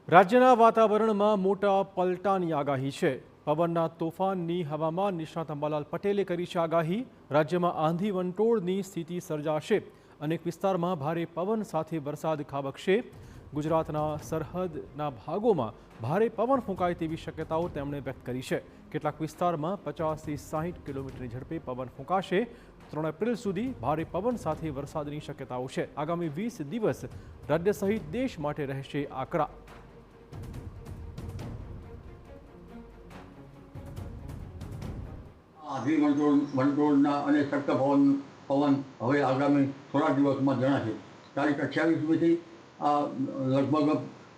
રાજ્યના વાતાવરણમાં મોટા પલટાની આગાહી છે. પવનના તોફાનની હવામાન નિષ્ણાત અંબાલાલ પટેલે કરી છે આગાહી. રાજ્યમાં આંધી વંટોળની સ્થિતિ સર્જાશે. અનેક વિસ્તારમાં ભારે પવન સાથે વરસાદ ખાબકશે. ગુજરાતના સરહદના ભાગોમાં ભારે પવન ફૂંકાય તેવી શક્યતાઓ તેમણે વ્યક્ત કરી છે. કેટલાક વિસ્તારમાં 50થી 60 કિલોમીટરની ઝડપે પવન ફૂંકાશે. 3 એપ્રિલ સુધી ભારે પવન સાથે વરસાદની શક્યતાઓ છે. આગામી 20 દિવસ રાજ્ય સહિત દેશ માટે રહેશે આકરા. આંધી વંટોળના અને સખ્ત પવન હવે આગામી થોડા દિવસમાં જણાશે. તારીખ 28 સુધીથી આ લગભગ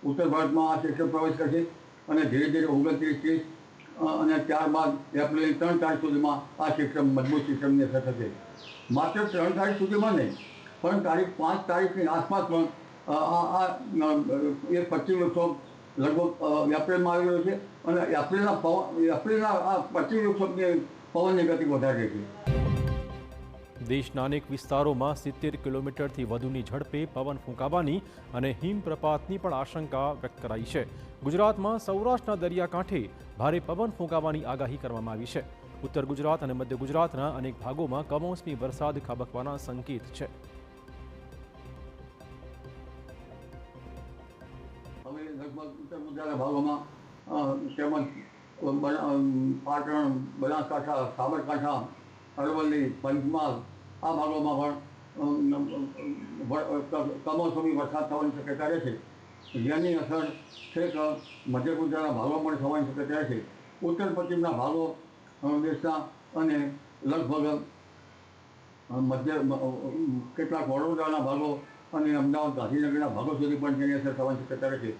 ઉત્તર ભારતમાં આ સિસ્ટમ પ્રવેશ કરશે અને ધીરે ધીરે 29, 30 અને ત્યારબાદ એપ્રિલની 3 તારીખ સુધીમાં આ સિસ્ટમ મજબૂત સિસ્ટમની અસર થશે. માત્ર 3 તારીખ સુધીમાં નહીં, પણ તારીખ 5 તારીખની આસપાસ પણ એક પશ્ચિમ વિક્ષોભ લગભગ એપ્રિલમાં આવી રહ્યો છે અને એપ્રિલના આ પશ્ચિમ વિક્ષોભની પવનની ગતિ વધારે છે. દેશના અનેક વિસ્તારોમાં 70 કિલોમીટરથી વધુની ઝડપે પવન ફૂંકાવાની અને હિમપ્રપાતની પણ આશંકા વ્યક્ત કરાઈ છે. ગુજરાતમાં સૌરાષ્ટ્રના દરિયાકાંઠે ભારે પવન ફૂંકાવાની આગાહી કરવામાં આવી છે. ઉત્તર ગુજરાત અને મધ્ય ગુજરાતના અનેક ભાગોમાં કમોસમી વરસાદ ખાબકવાના સંકેત છે. હવે લગભગ ઉત્તર ગુજરાતના ભાગોમાં તેમજ પાટણ, બનાસકાંઠા, સાબરકાંઠા, અરવલ્લી, પંચમહાલ આ ભાગોમાં પણ કમોસમી વરસાદ થવાની શક્યતા રહેશે. જેની અસર છેક મધ્ય ગુજરાતના ભાગોમાં પણ થવાની શક્યતા રહેશે. ઉત્તર પશ્ચિમના ભાગો દેશના અને લગભગ કેટલાક વડોદરાના ભાગો અને અમદાવાદ, ગાંધીનગરના ભાગો સુધી પણ તેની અસર થવાની શક્યતા રહેશે.